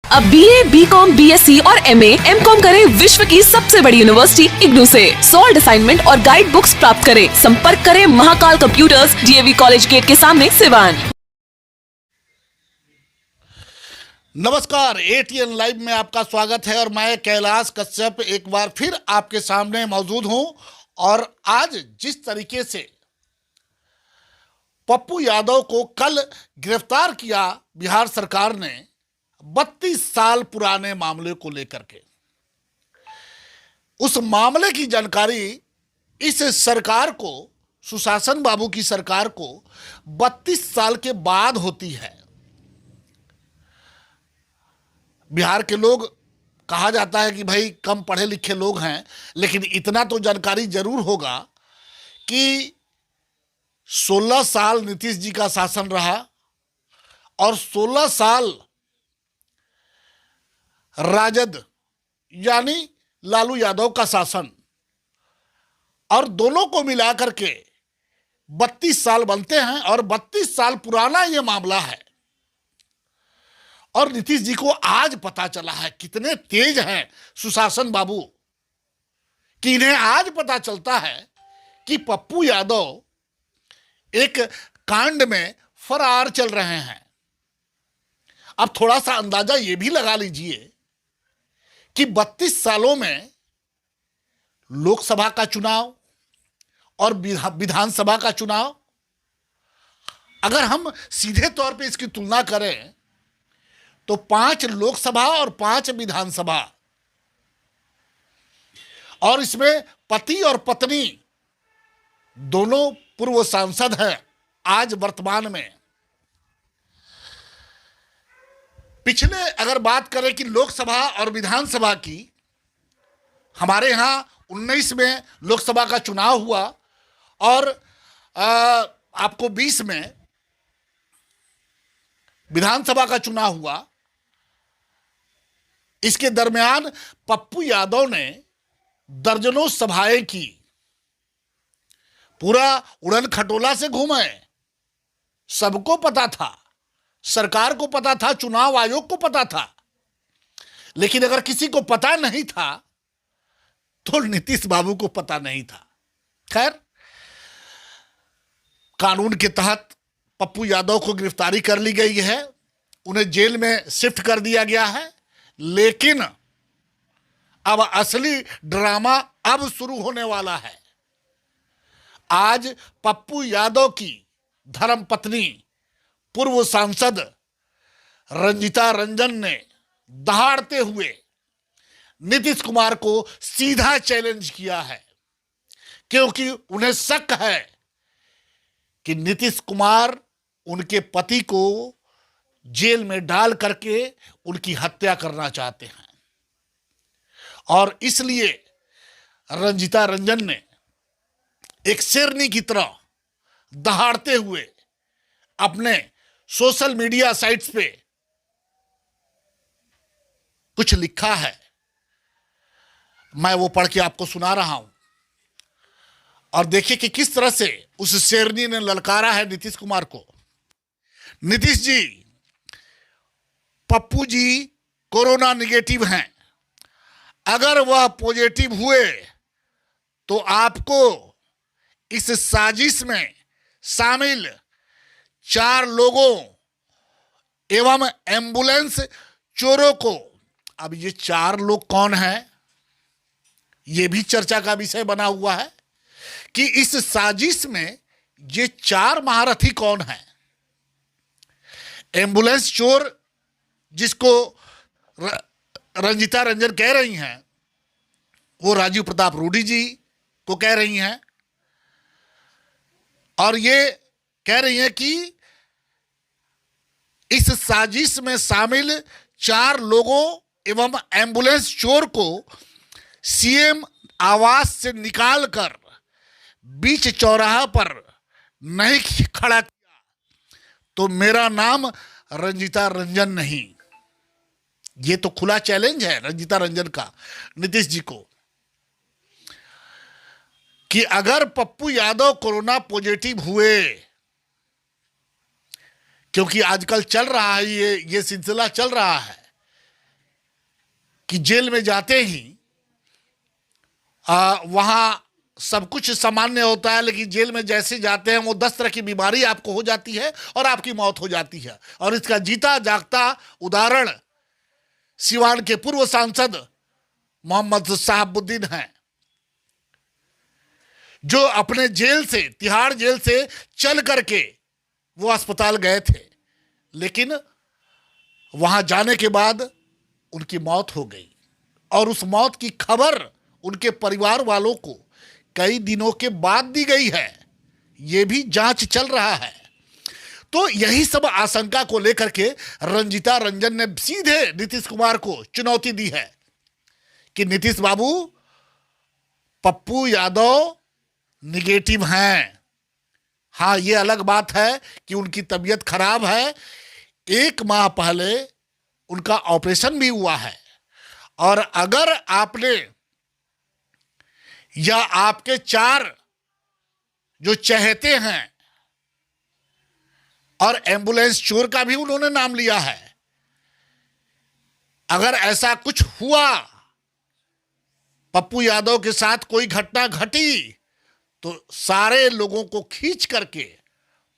अब BA, BCom, BSc और MA, MCom करें विश्व की सबसे बड़ी यूनिवर्सिटी इग्नू से। सॉल्ड असाइनमेंट और गाइड बुक्स प्राप्त करें। संपर्क करें Mahakal Computers, DAV college gate के सामने, सिवान। नमस्कार, ATN लाइव में आपका स्वागत है और मैं कैलाश कश्यप एक बार फिर आपके सामने मौजूद हूं। और आज जिस तरीके से पप्पू यादव को कल गिरफ्तार किया बिहार सरकार ने 32 साल पुराने मामले को लेकर के, उस मामले की जानकारी इस सरकार को, सुशासन बाबू की सरकार को 32 साल के बाद होती है। बिहार के लोग, कहा जाता है कि भाई कम पढ़े लिखे लोग हैं, लेकिन इतना तो जानकारी जरूर होगा कि 16 साल नीतीश जी का शासन रहा और 16 साल राजद यानी लालू यादव का शासन, और दोनों को मिलाकर के 32 साल बनते हैं। और 32 साल पुराना ये मामला है और नीतीश जी को आज पता चला है, कितने तेज हैं सुशासन बाबू, कि इन्हें आज पता चलता है कि पप्पू यादव एक कांड में फरार चल रहे हैं। अब थोड़ा सा अंदाजा ये भी लगा लीजिए कि 32 सालों में लोकसभा का चुनाव और विधानसभा का चुनाव, अगर हम सीधे तौर पे इसकी तुलना करें तो 5 लोकसभा और 5 विधानसभा, और इसमें पति और पत्नी दोनों पूर्व सांसद हैं आज वर्तमान में। पिछले अगर बात करें कि लोकसभा और विधानसभा की, हमारे यहां 19 में लोकसभा का चुनाव हुआ और आपको 20 में विधानसभा का चुनाव हुआ। इसके दरमियान पप्पू यादव ने दर्जनों सभाएं की, पूरा उड़न खटोला से घूमे। सबको पता था, सरकार को पता था, चुनाव आयोग को पता था, लेकिन अगर किसी को पता नहीं था तो नीतीश बाबू को पता नहीं था। खैर, कानून के तहत पप्पू यादव को गिरफ्तारी कर ली गई है, उन्हें जेल में शिफ्ट कर दिया गया है। लेकिन अब असली ड्रामा अब शुरू होने वाला है। आज पप्पू यादव की धर्मपत्नी पूर्व सांसद रंजीता रंजन ने दहाड़ते हुए नीतीश कुमार को सीधा चैलेंज किया है, क्योंकि उन्हें शक है कि नीतीश कुमार उनके पति को जेल में डाल करके उनकी हत्या करना चाहते हैं। और इसलिए रंजीता रंजन ने एक शेरनी की तरह दहाड़ते हुए अपने सोशल मीडिया साइट्स पे कुछ लिखा है। मैं वो पढ़ के आपको सुना रहा हूं और देखिए कि किस तरह से उस शेरनी ने ललकारा है नीतीश कुमार को। नीतीश जी, पप्पू जी कोरोना निगेटिव हैं। अगर वह पॉजिटिव हुए तो आपको इस साजिश में शामिल 4 लोगों एवं एम्बुलेंस चोरों को, अब ये 4 लोग कौन हैं, ये भी चर्चा का विषय बना हुआ है कि इस साजिश में ये 4 महारथी कौन हैं। एम्बुलेंस चोर जिसको रंजीता रंजन कह रही हैं, वो राजीव प्रताप रूडी जी को कह रही हैं, और ये कह रही हैं कि इस साजिश में शामिल 4 लोगों एवं एम्बुलेंस चोर को CM आवास से निकालकर बीच चौराहा पर नहीं खड़ा किया तो मेरा नाम रंजीता रंजन नहीं। ये तो खुला चैलेंज है रंजीता रंजन का नीतीश जी को कि अगर पप्पू यादव कोरोना पॉजिटिव हुए, क्योंकि आजकल चल रहा है ये सिलसिला चल रहा है कि जेल में जाते ही वहां सब कुछ सामान्य होता है, लेकिन जेल में जैसे जाते हैं वो 10 तरह की बीमारी आपको हो जाती है और आपकी मौत हो जाती है। और इसका जीता जागता उदाहरण सिवान के पूर्व सांसद मोहम्मद साहबुद्दीन हैं, जो अपने जेल से, तिहाड़ जेल से चल करके वो अस्पताल गए थे, लेकिन वहां जाने के बाद उनकी मौत हो गई और उस मौत की खबर उनके परिवार वालों को कई दिनों के बाद दी गई है। यह भी जांच चल रहा है। तो यही सब आशंका को लेकर के रंजीता रंजन ने सीधे नीतीश कुमार को चुनौती दी है कि नीतीश बाबू, पप्पू यादव निगेटिव हैं। हाँ, ये अलग बात है कि उनकी तबीयत खराब है, 1 माह पहले उनका ऑपरेशन भी हुआ है। और अगर आपने या आपके 4 जो चहेते हैं, और एम्बुलेंस चोर का भी उन्होंने नाम लिया है, अगर ऐसा कुछ हुआ, पप्पू यादव के साथ कोई घटना घटी, तो सारे लोगों को खींच करके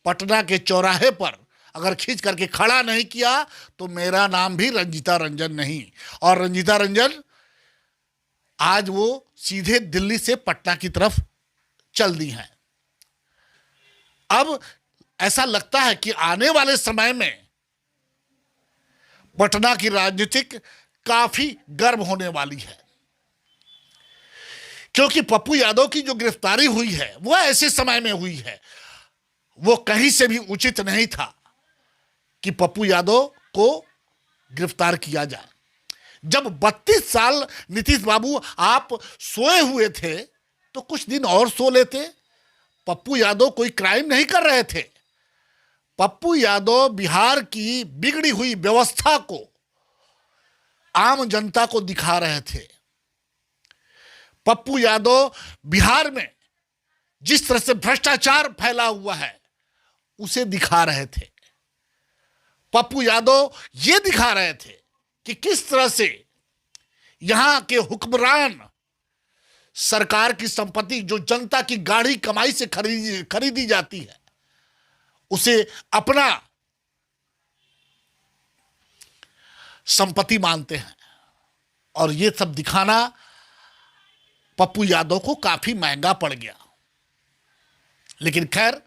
पटना के चौराहे पर अगर खींच करके खड़ा नहीं किया तो मेरा नाम भी रंजीता रंजन नहीं। और रंजीता रंजन आज वो सीधे दिल्ली से पटना की तरफ चल दी हैं। अब ऐसा लगता है कि आने वाले समय में पटना की राजनीतिक काफी गर्म होने वाली है, क्योंकि पप्पू यादव की जो गिरफ्तारी हुई है वो ऐसे समय में हुई है, वो कहीं से भी उचित नहीं था कि पप्पू यादव को गिरफ्तार किया जाए। जब 32 साल नीतीश बाबू आप सोए हुए थे तो कुछ दिन और सो लेते। पप्पू यादव कोई क्राइम नहीं कर रहे थे। पप्पू यादव बिहार की बिगड़ी हुई व्यवस्था को आम जनता को दिखा रहे थे। पप्पू यादव बिहार में जिस तरह से भ्रष्टाचार फैला हुआ है उसे दिखा रहे थे। पप्पू यादव ये दिखा रहे थे कि किस तरह से यहां के हुक्मरान सरकार की संपत्ति जो जनता की गाढ़ी कमाई से खरीदी जाती है उसे अपना संपत्ति मानते हैं। और ये सब दिखाना पप्पू यादव को काफी महंगा पड़ गया। लेकिन खैर,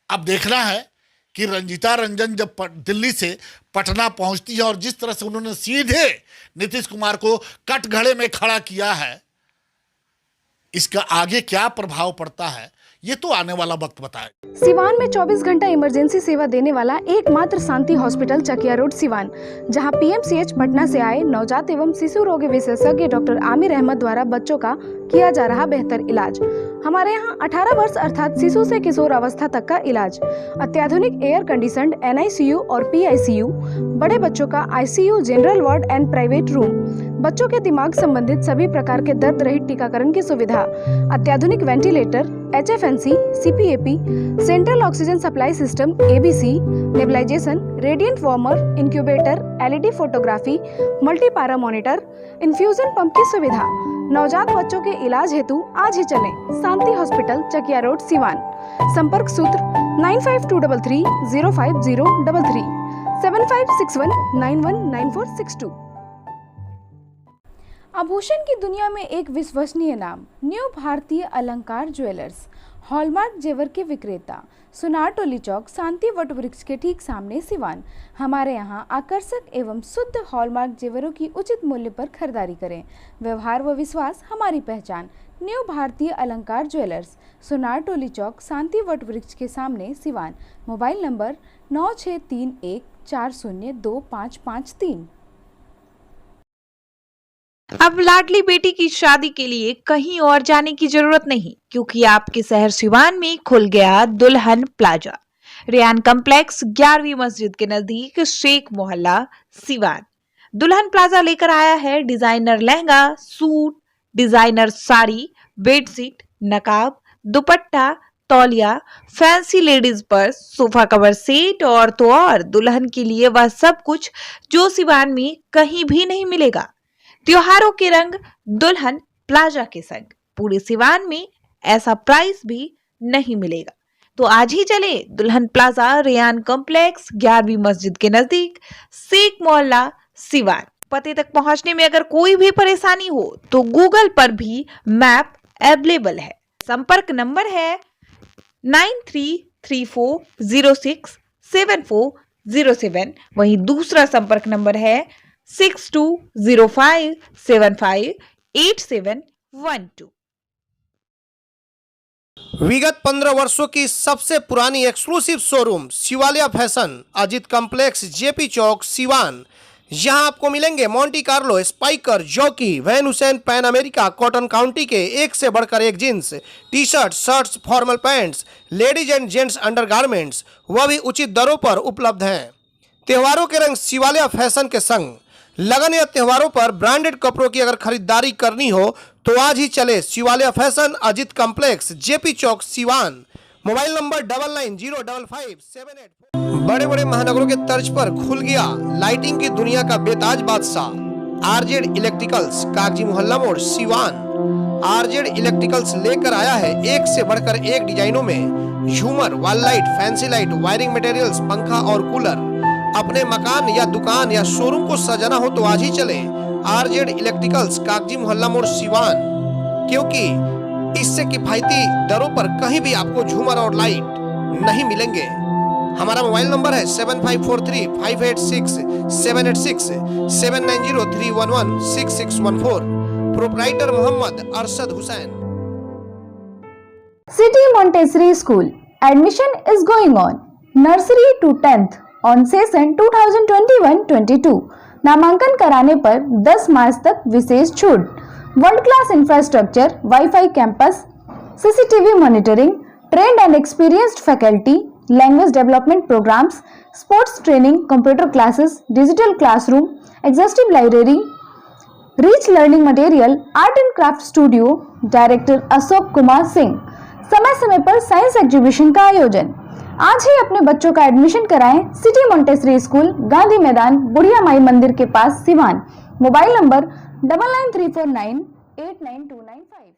अब देखना है कि रंजीता रंजन जब दिल्ली से पटना पहुंचती है और जिस तरह से उन्होंने सीधे नीतीश कुमार को कटघरे में खड़ा किया है, इसका आगे क्या प्रभाव पड़ता है ये तो आने वाला वक्त बताएगा। सिवान में 24 घंटा इमरजेंसी सेवा देने वाला एकमात्र शांति हॉस्पिटल चकिया रोड सिवान, जहां पीएमसीएच पटना से आए नवजात एवं शिशु रोग विशेषज्ञ डॉक्टर आमिर अहमद द्वारा बच्चों का किया जा रहा बेहतर इलाज। हमारे यहाँ 18 वर्ष अर्थात शिशु से किशोर अवस्था तक का इलाज, अत्याधुनिक एयर कंडीशनड NICU और PICU, बड़े बच्चों का ICU, general ward and private room, बच्चों के दिमाग संबंधित सभी प्रकार के दर्द रहित टीकाकरण की सुविधा, अत्याधुनिक ventilator, HFNC, CPAP, central oxygen supply system ABC, nebulization, radiant warmer, incubator, LED photography, multipara monitor, infusion pump की सुविधा। नवजात बच्चों के इलाज हेतु आज ही चलें शांति हॉस्पिटल चकिया रोड सिवान। संपर्क सूत्र 9523305033 7561919462। आभूषण की दुनिया में एक विश्वसनीय नाम, न्यू भारतीय अलंकार ज्वेलर्स, हॉलमार्क जेवर के विक्रेता, सुनार टोली चौक, शांति वट वृक्ष के ठीक सामने सिवान। हमारे यहाँ आकर्षक एवं शुद्ध हॉलमार्क जेवरों की उचित मूल्य पर खरीदारी करें। व्यवहार व विश्वास हमारी पहचान। न्यू भारतीय अलंकार ज्वेलर्स, सुनार टोली चौक, शांति वट वृक्ष के सामने सिवान। Mobile number 9631402553। अब लाडली बेटी की शादी के लिए कहीं और जाने की जरूरत नहीं, क्योंकि आपके शहर सिवान में खुल गया दुल्हन प्लाजा। रेयान कॉम्प्लेक्स 11वीं मस्जिद के नजदीक, शेख मोहल्ला, सिवान। दुल्हन प्लाजा लेकर आया है designer lehenga, suit, designer sari, bedsheet, नकाब, दुपट्टा, तौलिया, fancy ladies purse, sofa cover set और तो और दुल्हन के लिए वह सब कुछ जो सिवान में कहीं भी नहीं मिलेगा। त्योहारों के रंग दुल्हन प्लाजा के संग। पूरे सिवान में ऐसा प्राइस भी नहीं मिलेगा। तो आज ही चले दुल्हन प्लाजा रेयान कॉम्प्लेक्स 11वीं मस्जिद के नजदीक, शेख मोहल्ला, सिवान। पते तक पहुंचने में अगर कोई भी परेशानी हो तो गूगल पर भी मैप अवेलेबल है। संपर्क नंबर है 9334067407। वहीं दूसरा संपर्क नंबर है 6205758712। विगत 15 वर्षों की सबसे पुरानी exclusive showroom Shivalaya fashion, Ajit complex, JP Chowk, Siwan. यहां आपको मिलेंगे Monte Carlo, Spykar, Jockey, Van Heusen, Pan America, Cotton County के एक से बढ़कर एक jeans, T shirt, shirts, formal pants, ladies and gents undergarments, वह भी उचित दरों पर उपलब्ध हैं। त्योहारों के रंग शिवालय फैशन के संग। लगन या त्योहारों पर ब्रांडेड कपड़ों की अगर खरीदारी करनी हो तो आज ही चले Shivalaya fashion, Ajit complex, JP Chowk, Siwan. Mobile number 99055784। बड़े बड़े महानगरों के तर्ज पर खुल गया लाइटिंग की दुनिया का बेताज बादशाह आरजेड इलेक्ट्रिकल्स, कागजी मोहल्ला मोड़, सिवान। आरजेड इलेक्ट्रिकल्स लेकर आया है एक से बढ़कर एक डिजाइनों में झूमर, wall light, fancy light, wiring materials, पंखा और कूलर। अपने मकान या दुकान या शोरूम को सजाना हो तो आज ही चले आरजेड इलेक्ट्रिकल्स, कागजी मोहल्ला मोड़, सिवान, क्योंकि इससे किफायती दरों पर कहीं भी आपको झूमर और लाइट नहीं मिलेंगे। हमारा मोबाइल नंबर है 7543586786, 7903116614। Proprietor Mohammad Arshad Hussain. City Montessori School admission is going on. Nursery to 10th on session 2021-22. नामांकन कराने पर 10 मार्च तक विशेष छूट। World class infrastructure, wifi campus, CCTV monitoring, trained and experienced faculty, language development programmes, sports training, computer classes, digital classroom, exhaustive library, rich learning material, art and craft studio. Director Ashok Kumar Singh. समय समय पर science exhibition का आयोजन। आज ही अपने बच्चों का admission कराएं सिटी मोंटेसरी स्कूल, गांधी मैदान, बुढ़िया माई मंदिर के पास, सिवान। Mobile number 9934989295।